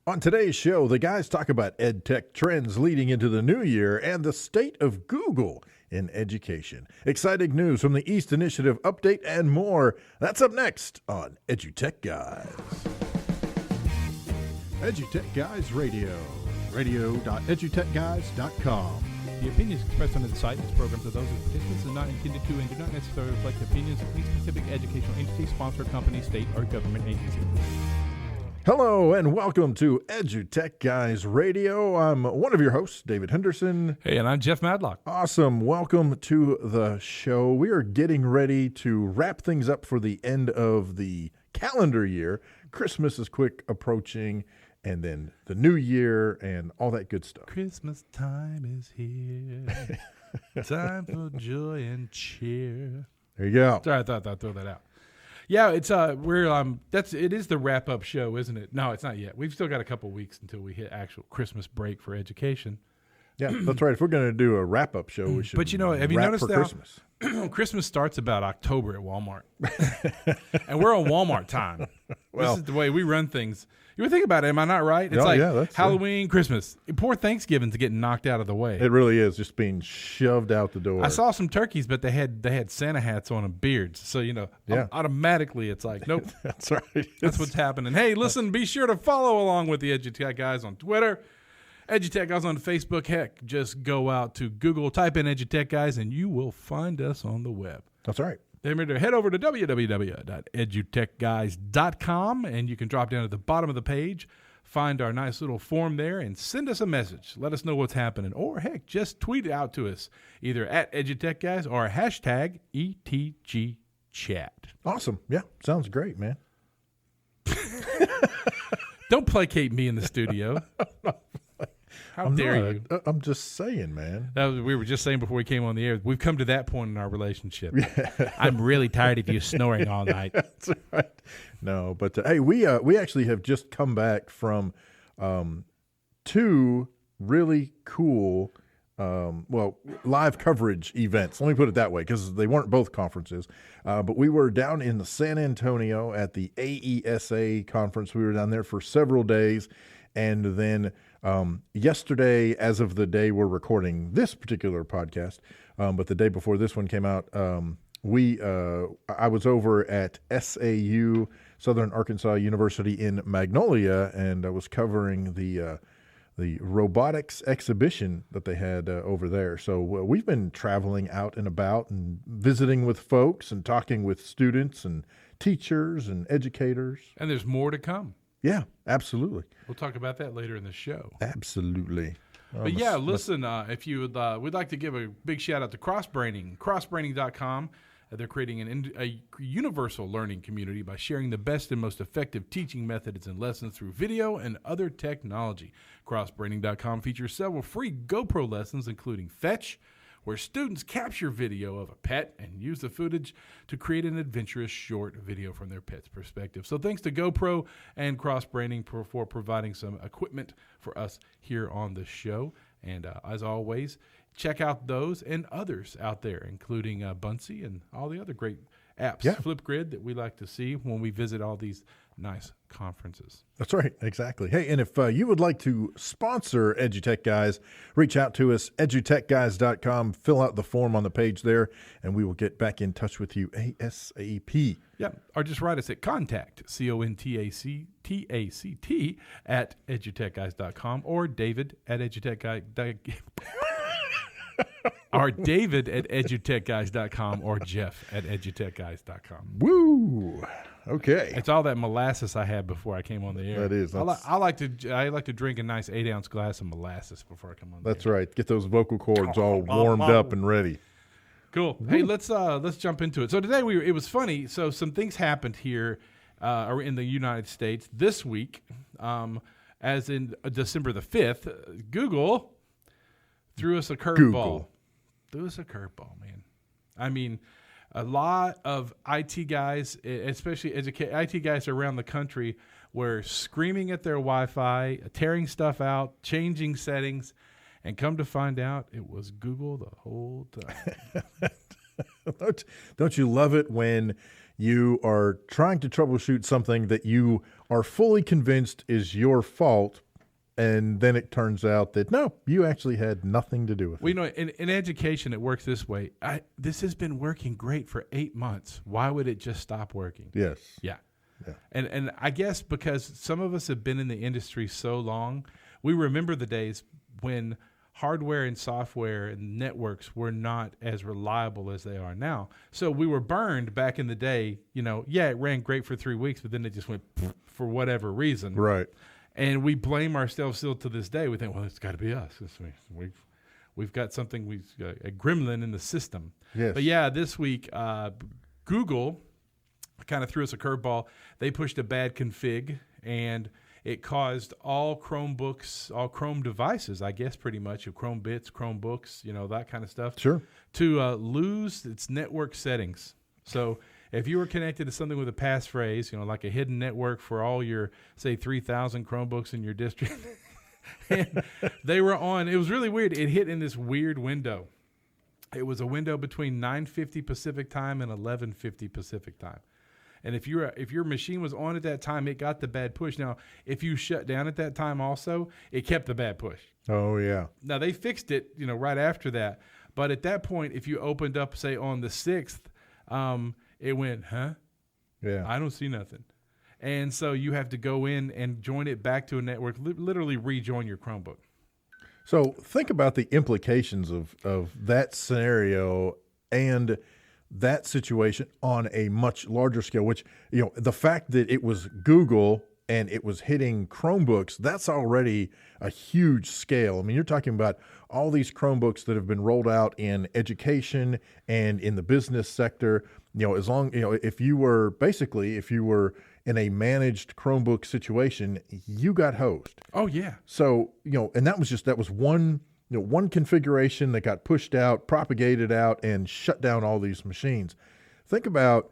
On today's show, the guys talk about EdTech trends leading into the new year and the state of Google in education. Exciting news from the East Initiative update and more. That's up next on EduTech Guys. EduTech Guys Radio. Radio.edutechguys.com. The opinions expressed on this site and its programs are those of the participants and not intended to and do not necessarily reflect the opinions of any specific educational entity, sponsor, company, state, or government agency. Hello and welcome to EduTech Guys Radio. I'm one of your hosts, David Henderson. Hey, and I'm Jeff Madlock. Awesome. Welcome to the show. We are getting ready to wrap things up for the end of the calendar year. Christmas is quick approaching, and then the new year and all that good stuff. Christmas time is here. Time for joy and cheer. There you go. Sorry, I thought I'd throw that out. Yeah, it's it is the wrap up show, isn't it? No, it's not yet. We've still got a couple weeks until we hit actual Christmas break for education. Yeah, that's right. If we're going to do a wrap up show, we should. But have you noticed for Christmas? Christmas starts about October at Walmart, and we're on Walmart time. This is the way we run things. You would think about it. Am I not right? It's Halloween, Christmas. Poor Thanksgiving's getting knocked out of the way. It really is just being shoved out the door. I saw some turkeys, but they had Santa hats on and beards. So, automatically it's like, nope. That's right. That's what's happening. Hey, listen, be sure to follow along with the EduTech Guys on Twitter. EduTech Guys on Facebook. Heck, just go out to Google, type in EduTech Guys, and you will find us on the web. That's right. Then head over to www.edutechguys.com, and you can drop down at the bottom of the page, find our nice little form there, and send us a message. Let us know what's happening. Or, heck, just tweet it out to us, either at EduTechGuys or hashtag ETGChat. Awesome. Yeah, sounds great, man. Don't placate me in the studio. How dare you? I'm just saying, man. We were just saying before we came on the air, we've come to that point in our relationship. Yeah. I'm really tired of you snoring all night. That's right. No, but hey, we actually have just come back from two really cool live coverage events. Let me put it that way, because they weren't both conferences. But we were down in San Antonio at the AESA conference. We were down there for several days. And then yesterday, as of the day we're recording this particular podcast, but the day before this one came out, I was over at SAU, Southern Arkansas University in Magnolia, and I was covering the robotics exhibition that they had over there. So we've been traveling out and about and visiting with folks and talking with students and teachers and educators. And there's more to come. Yeah, absolutely. We'll talk about that later in the show. Absolutely. But listen, if you would, we'd like to give a big shout out to Crossbraining, crossbraining.com. They're creating a universal learning community by sharing the best and most effective teaching methods and lessons through video and other technology. Crossbraining.com features several free GoPro lessons, including Fetch, where students capture video of a pet and use the footage to create an adventurous short video from their pet's perspective. So thanks to GoPro and Crossbraining for providing some equipment for us here on the show. And as always, check out those and others out there, including Bunsey and all the other great apps, Flipgrid, that we like to see when we visit all these nice conferences. That's right. Exactly. Hey, and if you would like to sponsor EduTech Guys, reach out to us, edutechguys.com, fill out the form on the page there, and we will get back in touch with you ASAP. Yeah, or just write us at contact, CONTACT, at edutechguys.com, or David at edutechguys.com. Or David at edutechguys.com, or Jeff at edutechguys.com. Woo! Okay. It's all that molasses I had before I came on the air. That is. I like to drink a nice 8-ounce glass of molasses before I come on the air. That's right. Get those vocal cords all warmed up and ready. Cool. Woo. Hey, let's jump into it. So today it was funny. So some things happened here in the United States this week. As in December the 5th, Google threw us a curveball. Threw us a curveball, man. I mean, a lot of IT guys, especially IT guys around the country, were screaming at their Wi-Fi, tearing stuff out, changing settings, and come to find out it was Google the whole time. Don't you love it when you are trying to troubleshoot something that you are fully convinced is your fault. And then it turns out that, no, you actually had nothing to do with it. Well, you know, in education, it works this way. This has been working great for 8 months. Why would it just stop working? Yes. Yeah. Yeah. And I guess because some of us have been in the industry so long, we remember the days when hardware and software and networks were not as reliable as they are now. So we were burned back in the day. You know, yeah, it ran great for 3 weeks, but then it just went for whatever reason. Right. And we blame ourselves still to this day. We think, well, it's got to be us. We've got something, a gremlin in the system. Yes. But yeah, this week, Google kind of threw us a curveball. They pushed a bad config, and it caused all Chromebooks, all Chrome devices, I guess pretty much, Chrome bits, Chromebooks, you know, that kind of stuff, Sure. to lose its network settings. So if you were connected to something with a passphrase, you know, like a hidden network for all your, say, 3,000 Chromebooks in your district, and they were on, it was really weird. It hit in this weird window. It was a window between 9:50 Pacific time and 11:50 Pacific time. And if your machine was on at that time, it got the bad push. Now, if you shut down at that time also, it kept the bad push. Oh, yeah. Now, they fixed it, you know, right after that. But at that point, if you opened up, say, on the 6th, it went, huh? Yeah. I don't see nothing. And so you have to go in and join it back to a network, literally rejoin your Chromebook. So think about the implications of that scenario and that situation on a much larger scale, which, you know, the fact that it was Google and it was hitting Chromebooks, that's already a huge scale. I mean, you're talking about all these Chromebooks that have been rolled out in education and in the business sector. You know, if you were in a managed Chromebook situation, you got hosed. Oh, yeah. So, you know, and that was one configuration that got pushed out, propagated out, and shut down all these machines. Think about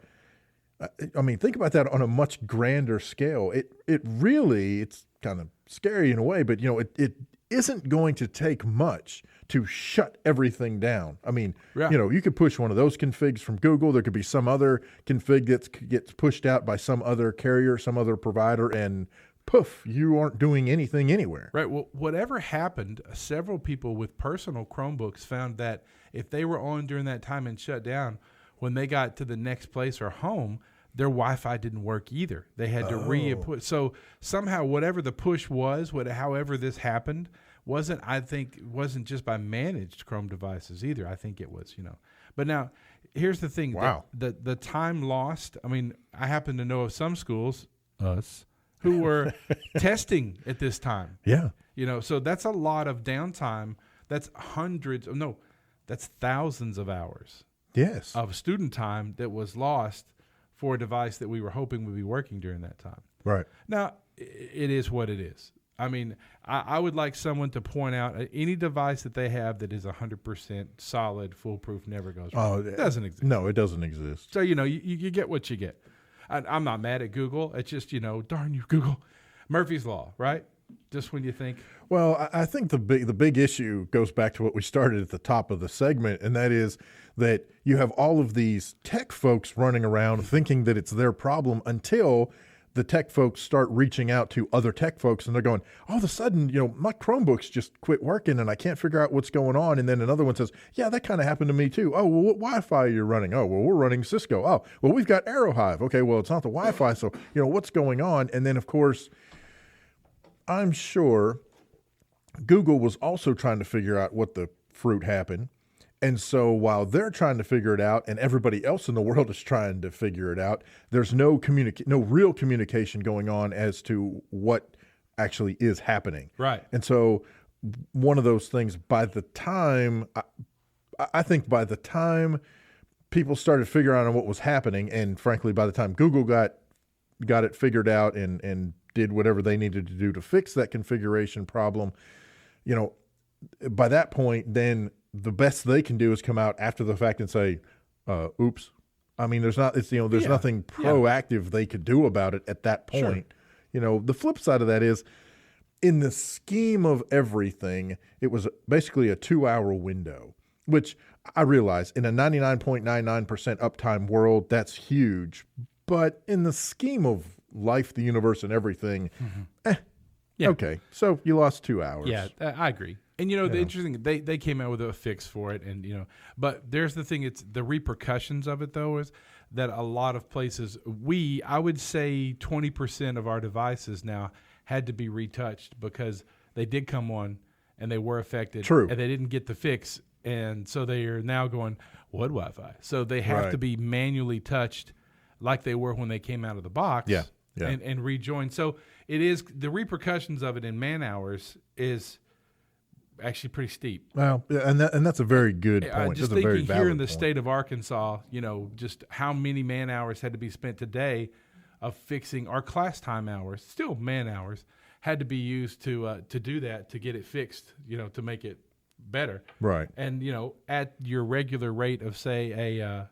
that on a much grander scale. It's kind of scary in a way, but, you know, it isn't going to take much to shut everything down. I mean, yeah. You know, you could push one of those configs from Google. There could be some other config that gets pushed out by some other carrier, some other provider, and poof, you aren't doing anything anywhere. Right. Well, whatever happened, several people with personal Chromebooks found that if they were on during that time and shut down, when they got to the next place or home, their Wi-Fi didn't work either. They had to re-input. So somehow, whatever the push was, however this happened, wasn't just by managed Chrome devices either. I think it was, you know. But now, here's the thing. Wow. The time lost. I mean, I happen to know of some schools, us, who were testing at this time. Yeah. You know, so that's a lot of downtime. That's that's thousands of hours. Yes. Of student time that was lost for a device that we were hoping would be working during that time. Right. Now, it is what it is. I mean, I would like someone to point out any device that they have that is 100% solid, foolproof, never goes wrong. It doesn't exist. No, it doesn't exist. So, you know, you get what you get. I'm not mad at Google. It's just, you know, darn you, Google. Murphy's Law, right? Just when you think. Well, I think the big issue goes back to what we started at the top of the segment, and that is that you have all of these tech folks running around thinking that it's their problem until the tech folks start reaching out to other tech folks, and they're going, all of a sudden, you know, my Chromebooks just quit working and I can't figure out what's going on. And then another one says, yeah, that kind of happened to me too. Oh, well, what Wi-Fi are you running? Oh, well, we're running Cisco. Oh, well, we've got AeroHive. Okay, well, it's not the Wi-Fi. So, you know, what's going on? And then, of course, I'm sure Google was also trying to figure out what the fruit happened. And so while they're trying to figure it out and everybody else in the world is trying to figure it out, there's no real communication going on as to what actually is happening. Right. And so one of those things, by the time, I think by the time people started figuring out what was happening, and frankly, by the time Google got it figured out and did whatever they needed to do to fix that configuration problem, you know, by that point, then the best they can do is come out after the fact and say, oops. I mean, there's nothing proactive they could do about it at that point. Sure. You know, the flip side of that is, in the scheme of everything, it was basically a 2-hour window, which I realize in a 99.99% uptime world, that's huge. But in the scheme of life, the universe, and everything. Yeah. Okay, so you lost 2 hours. Yeah, I agree. And, the interesting, they came out with a fix for it. And, but there's the thing, it's the repercussions of it, though, is that a lot of places, I would say 20% of our devices now had to be retouched because they did come on and they were affected. True. And they didn't get the fix. And so they are now going, what Wi-Fi? So they have to be manually touched like they were when they came out of the box. Yeah. And rejoined. So it is, the repercussions of it in man hours is actually pretty steep. Well, and that's a very good point. Just that's thinking a very valid here in the point. state of Arkansas, just how many man hours had to be spent today of fixing our class time hours, still man hours, had to be used to do that, to get it fixed, to make it better. Right. And, at your regular rate of, say, a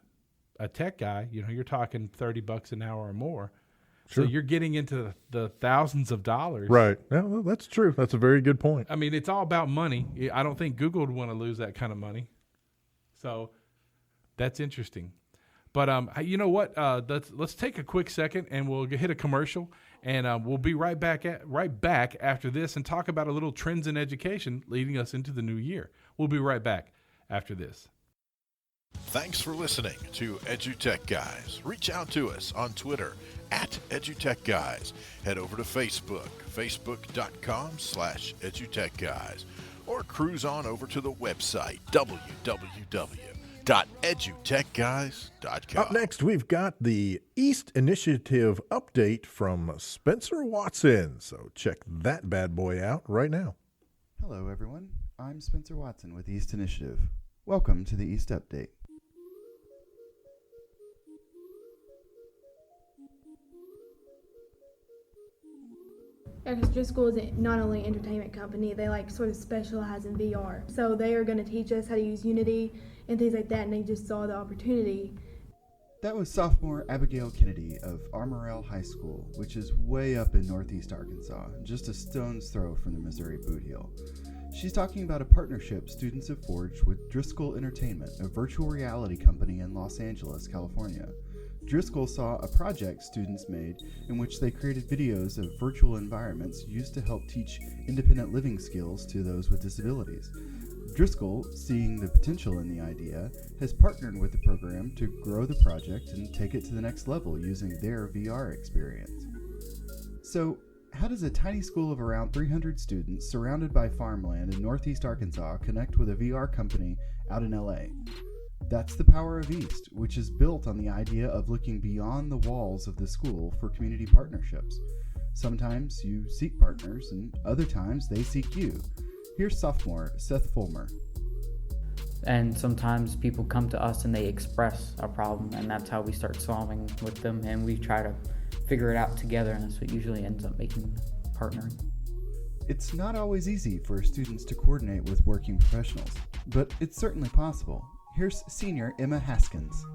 tech guy, you're talking $30 an hour or more. Sure. So you're getting into the thousands of dollars. Right. Yeah, well, that's true. That's a very good point. I mean, it's all about money. I don't think Google would want to lose that kind of money. So that's interesting. But you know what? Let's take a quick second and we'll hit a commercial, and we'll be right back after this and talk about a little trends in education leading us into the new year. We'll be right back after this. Thanks for listening to EduTechGuys. Reach out to us on Twitter at EduTechGuys. Head over to Facebook, facebook.com/EduTechGuys, or cruise on over to the website, www.edutechguys.com. Up next, we've got the East Initiative update from Spencer Watson. So check that bad boy out right now. Hello, everyone. I'm Spencer Watson with East Initiative. Welcome to the East Update. Yeah, because Driscoll is not only an entertainment company, they sort of specialize in VR. So they are going to teach us how to use Unity and things like that, and they just saw the opportunity. That was sophomore Abigail Kennedy of Armorel High School, which is way up in northeast Arkansas, just a stone's throw from the Missouri boot heel. She's talking about a partnership students have forged with Driscoll Entertainment, a virtual reality company in Los Angeles, California. Driscoll saw a project students made in which they created videos of virtual environments used to help teach independent living skills to those with disabilities. Driscoll, seeing the potential in the idea, has partnered with the program to grow the project and take it to the next level using their VR experience. So, how does a tiny school of around 300 students surrounded by farmland in northeast Arkansas connect with a VR company out in LA? That's the power of East, which is built on the idea of looking beyond the walls of the school for community partnerships. Sometimes you seek partners, and other times they seek you. Here's sophomore Seth Fulmer. And sometimes people come to us and they express a problem, and that's how we start solving with them, and we try to figure it out together, and that's what usually ends up making partnering. It's not always easy for students to coordinate with working professionals, but it's certainly possible. Here's senior Emma Haskins.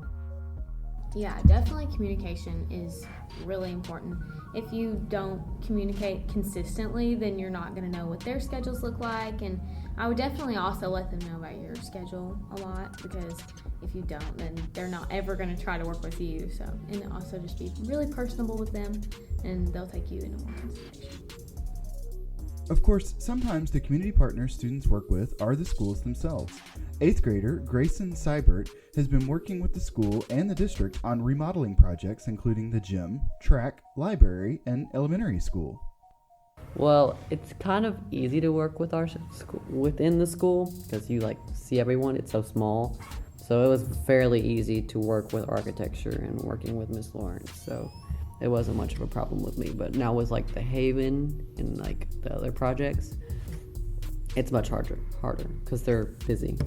Yeah, definitely communication is really important. If you don't communicate consistently, then you're not going to know what their schedules look like. And I would definitely also let them know about your schedule a lot, because if you don't, then they're not ever going to try to work with you. So, and also just be really personable with them, and they'll take you into more consideration. Of course, sometimes the community partners students work with are the schools themselves. 8th grader Grayson Seibert has been working with the school and the district on remodeling projects including the gym, track, library, and elementary school. Well, it's kind of easy to work with our within the school because you see everyone. It's so small, so it was fairly easy to work with architecture and working with Miss Lawrence. So it wasn't much of a problem with me. But now with the Haven and the other projects, it's much harder because they're busy.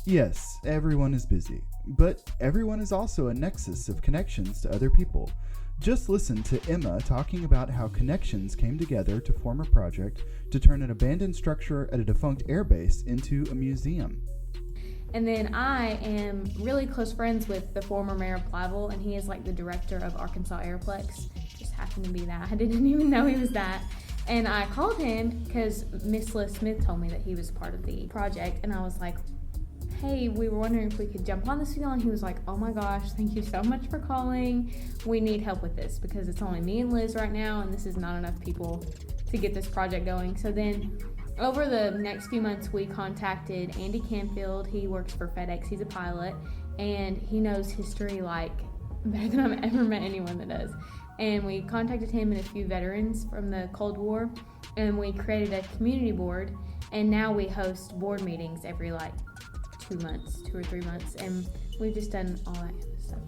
Yes, everyone is busy, but everyone is also a nexus of connections to other people. Just listen to Emma talking about how connections came together to form a project to turn an abandoned structure at a defunct airbase into a museum. And then I am really close friends with the former mayor of Blytheville, and he is the director of Arkansas Airplex. Just happened to be that. I didn't even know he was that. And I called him because Miss Liz Smith told me that he was part of the project, and I was like, hey, we were wondering if we could jump on this with you. And he was like, oh my gosh, thank you so much for calling. We need help with this because it's only me and Liz right now, and this is not enough people to get this project going. So then over the next few months, we contacted Andy Canfield. He works for FedEx. He's a pilot, and he knows history like better than I've ever met anyone that does. And we contacted him and a few veterans from the Cold War, and we created a community board, and now we host board meetings every 2 or 3 months, and we've just done all that kind of stuff.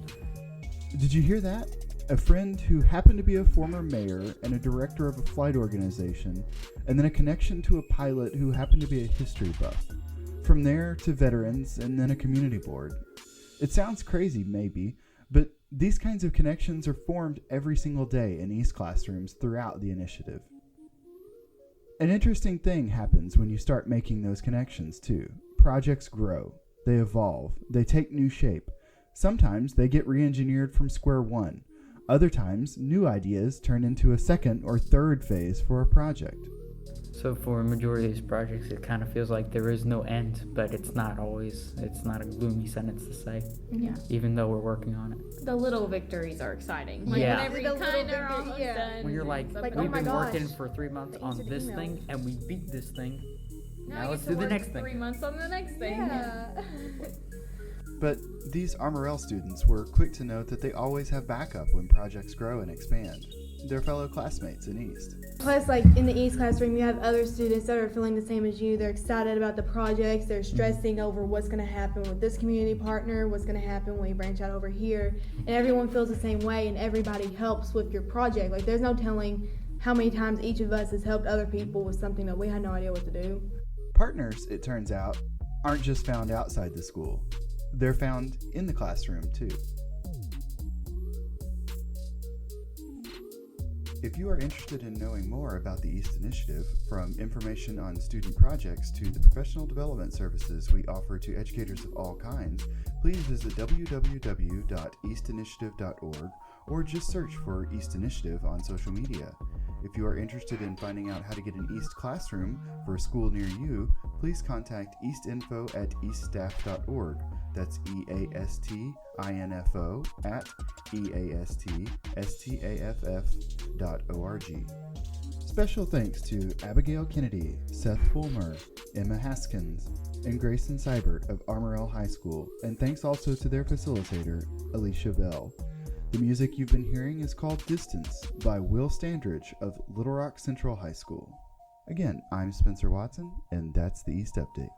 Did you hear that? A friend who happened to be a former mayor and a director of a flight organization, and then a connection to a pilot who happened to be a history buff. From there to veterans, and then a community board. It sounds crazy, maybe, but these kinds of connections are formed every single day in East classrooms throughout the initiative. An interesting thing happens when you start making those connections, too. Projects grow, they evolve, they take new shape. Sometimes they get re-engineered from square one. Other times, new ideas turn into a second or third phase for a project. So for a majority of these projects, it kind of feels like there is no end, but it's not always. It's not a gloomy sentence to say. Yeah. Even though we're working on it. The little victories are exciting. Yeah. Whenever you kind of almost done. When you're like something. we've oh my been gosh, working for 3 months the on answer to this email. thing, and we beat this thing. Now Now I let's get do to the work next thing. 3 months on the next thing. Yeah. But these Armorel students were quick to note that they always have backup when projects grow and expand. Their fellow classmates in East. Plus, in the East classroom, you have other students that are feeling the same as you. They're excited about the projects. They're stressing over what's going to happen with this community partner, what's going to happen when we branch out over here. And everyone feels the same way, and everybody helps with your project. There's no telling how many times each of us has helped other people with something that we had no idea what to do. Partners, it turns out, aren't just found outside the school. They're found in the classroom, too. If you are interested in knowing more about the East Initiative, from information on student projects to the professional development services we offer to educators of all kinds, please visit www.eastinitiative.org or just search for East Initiative on social media. If you are interested in finding out how to get an East classroom for a school near you, please contact eastinfo@eaststaff.org. That's EASTINFO at EASTSTAFF.org. Special thanks to Abigail Kennedy, Seth Fulmer, Emma Haskins, and Grayson Seibert of Armorel High School, and thanks also to their facilitator, Alicia Bell. The music you've been hearing is called Distance by Will Standridge of Little Rock Central High School. Again, I'm Spencer Watson, and that's the East Update.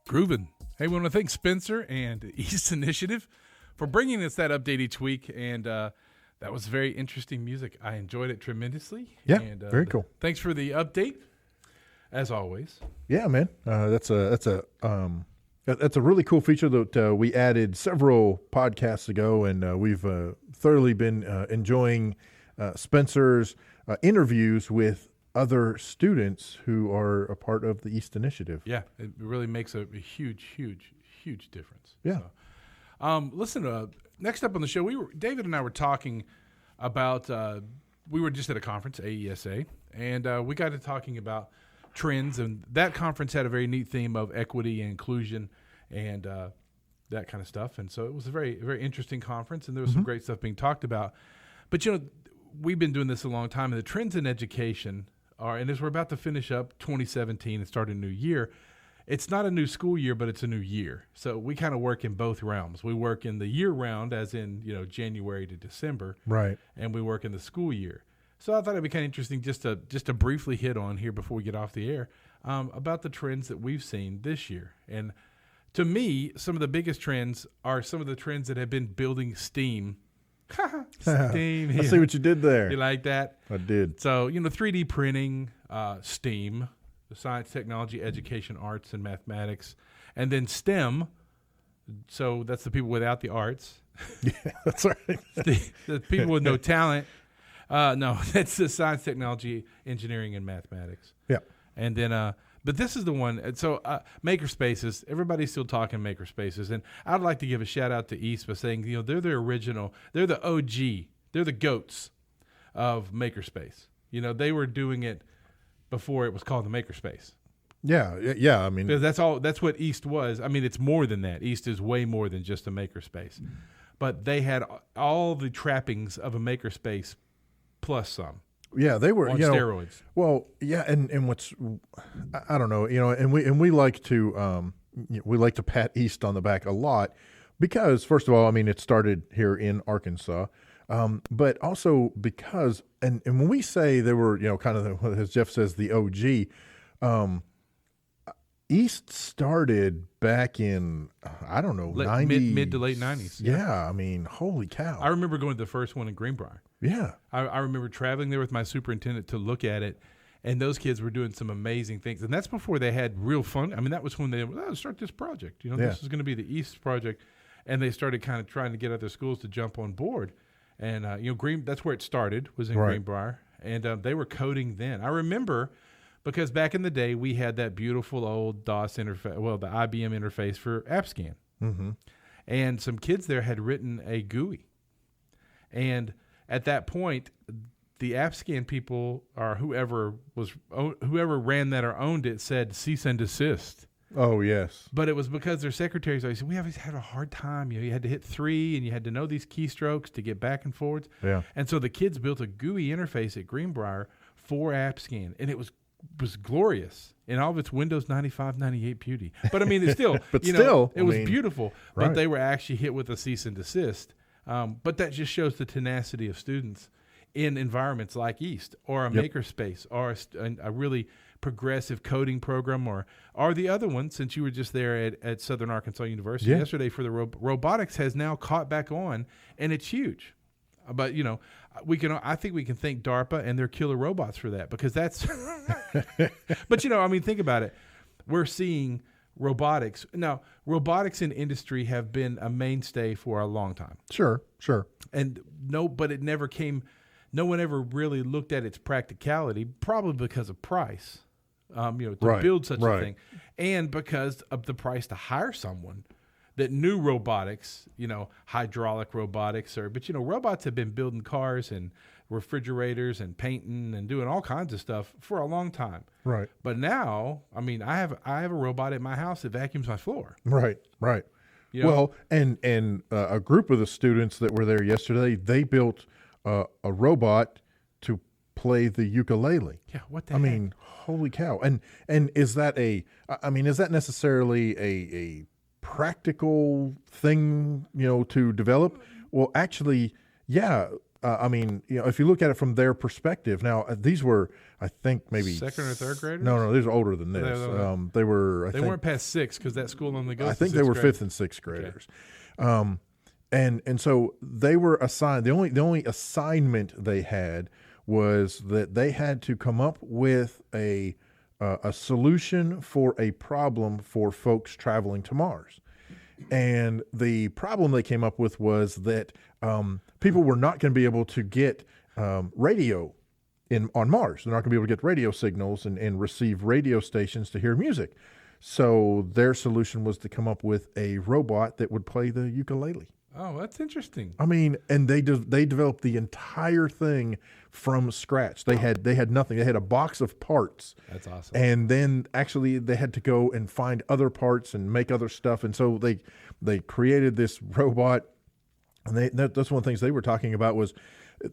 Groovin'. Hey, we want to thank Spencer and East Initiative for bringing us that update each week, and that was very interesting music. I enjoyed it tremendously. Yeah, and, very cool. Thanks for the update, as always. Yeah, man. That's a really cool feature that we added several podcasts ago, and we've thoroughly been enjoying Spencer's interviews with other students who are a part of the East Initiative. Yeah, it really makes a huge, huge, huge difference. Yeah. So, listen, next up on the show, David and I were talking about, we were just at a conference, AESA, and we got to talking about trends, and that conference had a very neat theme of equity and inclusion and that kind of stuff. And so it was a very, very interesting conference, and there was some great stuff being talked about. But, we've been doing this a long time, and the trends in education are, and as we're about to finish up 2017 and start a new year, it's not a new school year, but it's a new year. So we kind of work in both realms. We work in the year round, as in, January to December. Right. And we work in the school year. So I thought it'd be kind of interesting just to briefly hit on here before we get off the air about the trends that we've seen this year. And to me, some of the biggest trends are some of the trends that have been building steam. Steam. I see what you did there. You like that? I did. So, 3D printing, STEAM, the science, technology, education, arts, and mathematics, and then STEM. So that's the people without the arts. Yeah, that's right. The people with no talent. No, that's the science, technology, engineering, and mathematics. Yeah. And then, but this is the one. So makerspaces, everybody's still talking makerspaces. And I'd like to give a shout out to East by saying, they're the original, they're the OG, they're the goats of makerspace. They were doing it before it was called the Makerspace. Yeah. I mean, Because that's what East was. I mean, it's more than that. East is way more than just a makerspace. But they had all the trappings of a makerspace plus some. yeah, they were on steroids. Well, yeah, and what's I don't know, and we like to pat East on the back a lot because first of all, I mean, it started here in Arkansas. But also because, and when we say they were, kind of, as Jeff says, the OG, East started back in, I don't know, 90s. Mid to late 90s. Yeah, I mean, holy cow. I remember going to the first one in Greenbrier. Yeah. I remember traveling there with my superintendent to look at it, and those kids were doing some amazing things. And that's before they had real fun. I mean, that was when they start this project. This is going to be the East project. And they started kind of trying to get other schools to jump on board. And, that's where it started, was in Greenbrier. And they were coding then. I remember because back in the day, we had that beautiful old DOS interface, the IBM interface for AppScan. Mm-hmm. And some kids there had written a GUI. And at that point, the AppScan people or whoever ran that or owned it said cease and desist. Oh, yes. But it was because their secretaries always said, we always had a hard time. You had to hit 3 and you had to know these keystrokes to get back and forwards. Yeah. And so the kids built a GUI interface at Greenbrier for AppScan. And it was glorious in all of its Windows 95, 98 beauty. But I mean, it's still, it was beautiful. Right. But they were actually hit with a cease and desist. But that just shows the tenacity of students in environments like East or a makerspace or a really progressive coding program or the other one, since you were just there at Southern Arkansas University yesterday for the robotics has now caught back on, and it's huge. But I think we can thank DARPA and their killer robots for that, because that's but think about it. We're seeing robotics now. Robotics in industry have been a mainstay for a long time. Sure. And but it never came. No one ever really looked at its practicality, probably because of price. To build such a thing, and because of the price to hire someone that knew robotics, hydraulic robotics, but robots have been building cars and refrigerators and painting and doing all kinds of stuff for a long time. Right. But now, I mean, I have a robot at my house that vacuums my floor. Right. Well, and a group of the students that were there yesterday, they built a robot to play the ukulele. Yeah, what the I heck? mean, holy cow. And is that necessarily a practical thing, to develop? Well, actually, yeah. If you look at it from their perspective, now these were, I think, maybe second or third graders. No, these are older than this. They were. They weren't past 6 because that school only goes. I think they were 5th and 6th graders. Okay. And so they were assigned. The only assignment they had was that they had to come up with a solution for a problem for folks traveling to Mars. And the problem they came up with was that people were not going to be able to get radio on Mars. They're not going to be able to get radio signals and receive radio stations to hear music. So their solution was to come up with a robot that would play the ukulele. Oh, that's interesting. I mean, and they developed the entire thing from scratch. They had nothing. They had a box of parts. That's awesome. And then actually they had to go and find other parts and make other stuff. And so they created this robot. And that's one of the things they were talking about was,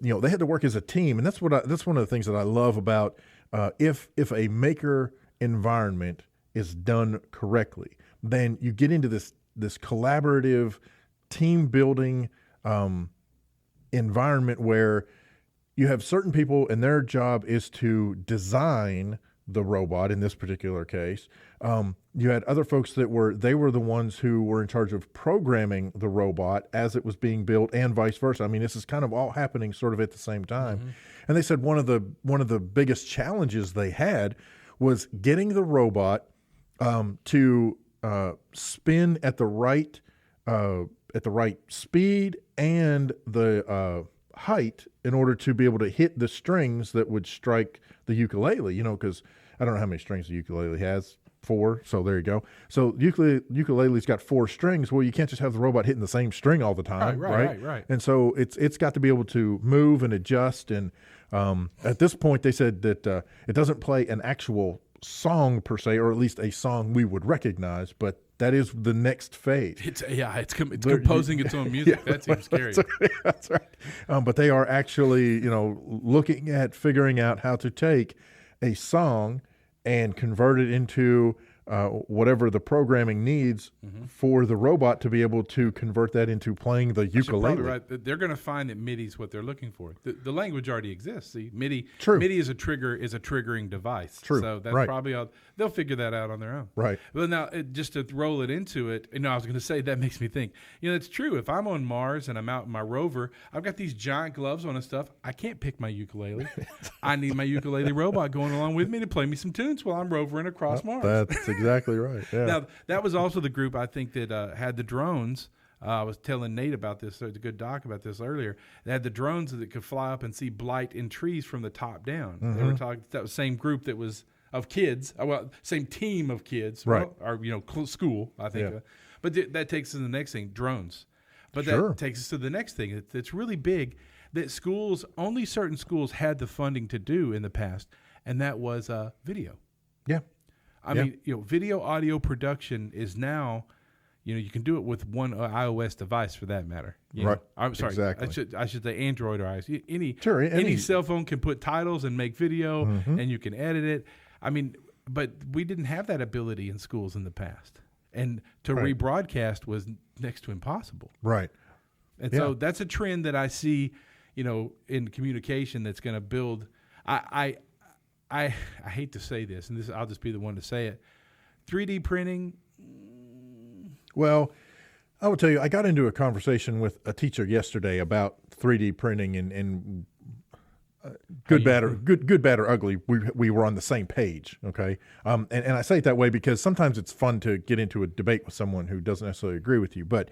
they had to work as a team. And that's one of the things that I love about if a maker environment is done correctly, then you get into this collaborative team building environment where you have certain people and their job is to design the robot. In this particular case, you had other folks that were the ones who were in charge of programming the robot as it was being built, and vice versa. I mean, this is kind of all happening sort of at the same time. Mm-hmm. And they said one of the biggest challenges they had was getting the robot to spin at the right speed and the height in order to be able to hit the strings that would strike the ukulele, because I don't know how many strings the ukulele has, 4. So there you go. So ukulele's got 4 strings. Well, you can't just have the robot hitting the same string all the time, Right. And so it's got to be able to move and adjust. And at this point, they said that it doesn't play an actual song per se, or at least a song we would recognize, but that is the next phase. It's composing its own music. That seems scary. That's right. But they are actually, looking at figuring out how to take a song and convert it into whatever the programming needs for the robot to be able to convert that into playing the ukulele. Right. They're going to find that MIDI is what they're looking for. The language already exists. See, MIDI. True. MIDI is a triggering device. True. So that's Right. probably they'll figure that out on their own. Right. Well, now just to roll it into it, I was going to say that makes me think. It's true. If I'm on Mars and I'm out in my rover, I've got these giant gloves on and stuff. I can't pick my ukulele. I need my ukulele robot going along with me to play me some tunes while I'm rovering across Mars. That's exactly right. Yeah. Now, that was also the group, I think, that had the drones. I was telling Nate about this, the good doc about this earlier. They had the drones that could fly up and see blight in trees from the top down. They were talking, that was the same group that was of kids, same team of kids, right? Or school, I think. Yeah. But that takes us to the next thing, drones. But Sure. that takes us to the next thing that's really big that only certain schools had the funding to do in the past, and that was video. Yeah. I mean, video audio production is now, you can do it with one iOS device for that matter. Right. I'm sorry. Exactly. I should say Android or iOS. Sure, any cell phone can put titles and make video, and you can edit it. I mean, but we didn't have that ability in schools in the past, and to rebroadcast was next to impossible. Right. And so that's a trend that I see, in communication that's going to build. I hate to say this, and I'll just be the one to say it. 3D printing. Well, I will tell you, I got into a conversation with a teacher yesterday about 3D printing and good, bad, or ugly. We were on the same page, okay? And I say it that way because sometimes it's fun to get into a debate with someone who doesn't necessarily agree with you. But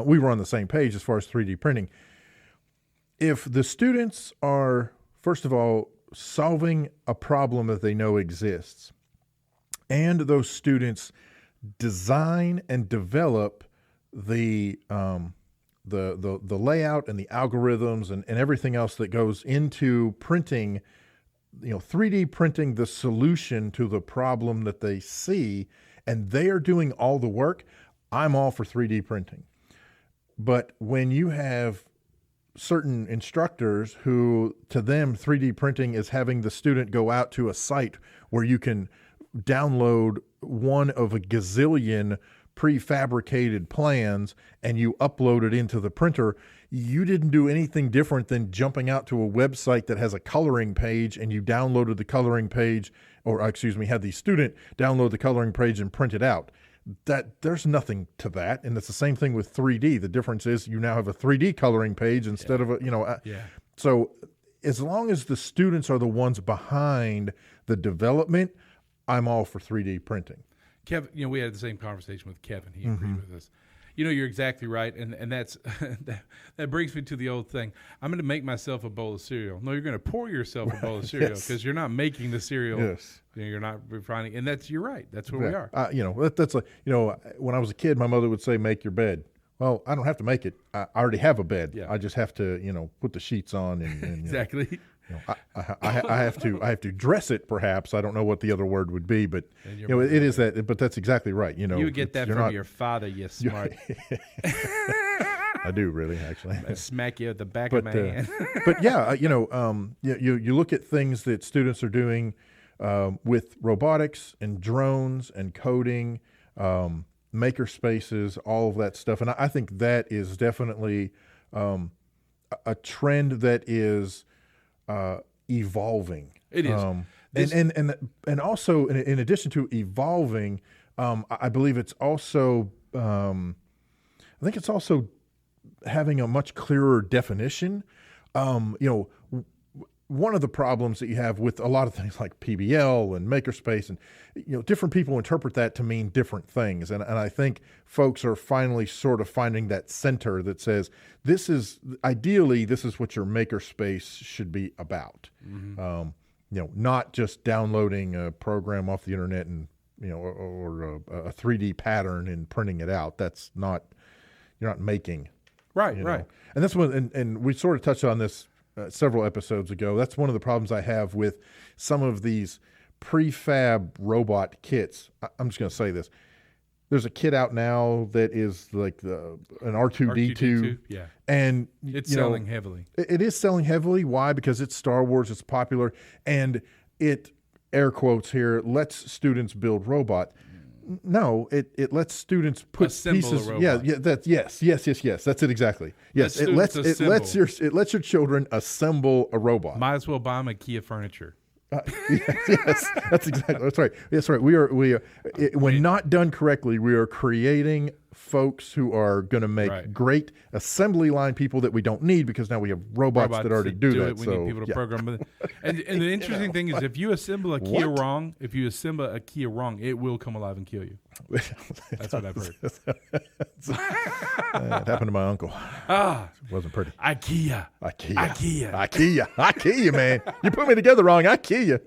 we were on the same page as far as 3D printing. If the students are, first of all, solving a problem that they know exists, and those students design and develop the layout and the algorithms and everything else that goes into printing, 3D printing the solution to the problem that they see, and they are doing all the work, I'm all for 3D printing. But when you have certain instructors who, to them, 3D printing is having the student go out to a site where you can download one of a gazillion prefabricated plans and you upload it into the printer, you didn't do anything different than jumping out to a website that has a coloring page and you downloaded the coloring page, or had the student download the coloring page and print it out. That there's nothing to that, and it's the same thing with 3D. The difference is you now have a 3D coloring page instead of So as long as the students are the ones behind the development, I'm all for 3D printing. Kevin, we had the same conversation with Kevin. He agreed with us. You're exactly right, and that's that brings me to the old thing. I'm going to make myself a bowl of cereal. No, you're going to pour yourself a bowl of cereal because you're not making the cereal. Yes. You're not refining, and you're right. That's where we are. That's like, when I was a kid, my mother would say, "Make your bed." Well, I don't have to make it. I already have a bed. Yeah. I just have to, put the sheets on and exactly. I have to dress it. Perhaps I don't know what the other word would be, but it is that. But that's exactly right. You would get that from your father. You smart. I do really actually. I smack you at the back of my hand. But yeah, you look at things that students are doing with robotics and drones and coding, maker spaces, all of that stuff, and I think that is definitely a trend that is evolving. It is. And also in addition to evolving, I believe it's also I think it's also having a much clearer definition. One of the problems that you have with a lot of things like PBL and makerspace, and different people interpret that to mean different things, and I think folks are finally sort of finding that center that says this is what your makerspace should be about. Not just downloading a program off the internet and or a 3D pattern and printing it out. That's not, you're not making. Right. And that's one, and we sort of touched on this several episodes ago. That's one of the problems I have with some of these prefab robot kits. I'm just going to say this. There's a kit out now that is like an R2-D2. Yeah. And it's selling heavily. It is selling heavily. Why? Because it's Star Wars, it's popular, and it, air quotes here, lets students build robot. No, it lets students put assemble pieces. A robot. Yes. That's it exactly. Yes, it lets your children assemble a robot. Might as well buy them IKEA furniture. Yes, that's right. We are when not done correctly, we are creating folks who are going to make great assembly line people that we don't need, because now we have robots that already do that. We need people to program it. And the interesting thing is, if you assemble a Kia wrong, it will come alive and kill you. That's what I've heard. It happened to my uncle. It wasn't pretty. IKEA, man. You put me together wrong. IKEA.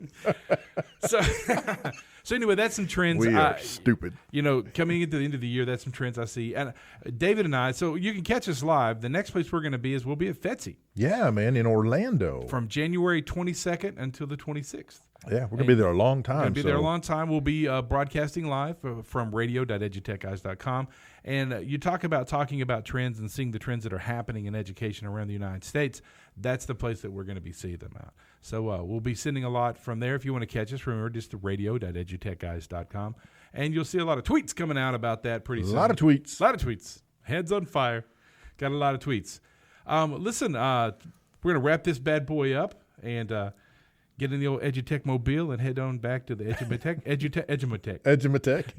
So anyway, that's some trends. We are stupid. Coming into the end of the year, that's some trends I see. And David and I, so you can catch us live. The next place we're going to be we'll be at FETSI. Yeah, man, in Orlando. From January 22nd until the 26th. Yeah, we're going to be there a long time. We're going to be there a long time. We'll be broadcasting live from radio.edutechguys.com. And you talking about trends and seeing the trends that are happening in education around the United States. That's the place that we're going to be seeing them at. So we'll be sending a lot from there. If you want to catch us, remember just radio.edutechguys.com. And you'll see a lot of tweets coming out about that pretty soon. A lot of tweets. Heads on fire. Got a lot of tweets. Listen, we're going to wrap this bad boy up and get in the old EduTech mobile and head on back to the Edumatech.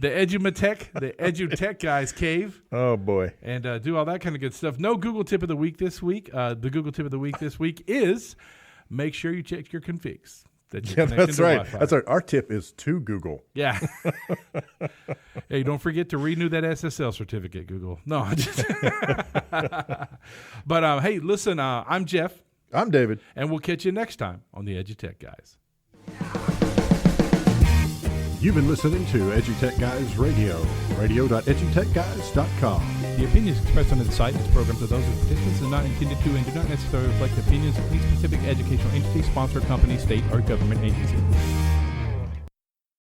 The EduTech Guys cave. Oh, boy. And do all that kind of good stuff. No Google tip of the week this week. The Google tip of the week this week is make sure you check your configs. That's right. Wi-Fi. That's right. Our tip is to Google. Yeah. Hey, don't forget to renew that SSL certificate, Google. No. But, hey, listen, I'm Jeff. I'm David. And we'll catch you next time on the EduTech Guys. You've been listening to EduTech Guys Radio, radio.edutechguys.com. The opinions expressed on this site and its programs are those of participants and not intended to and do not necessarily reflect the opinions of any specific educational entity, sponsor, company, state, or government agency.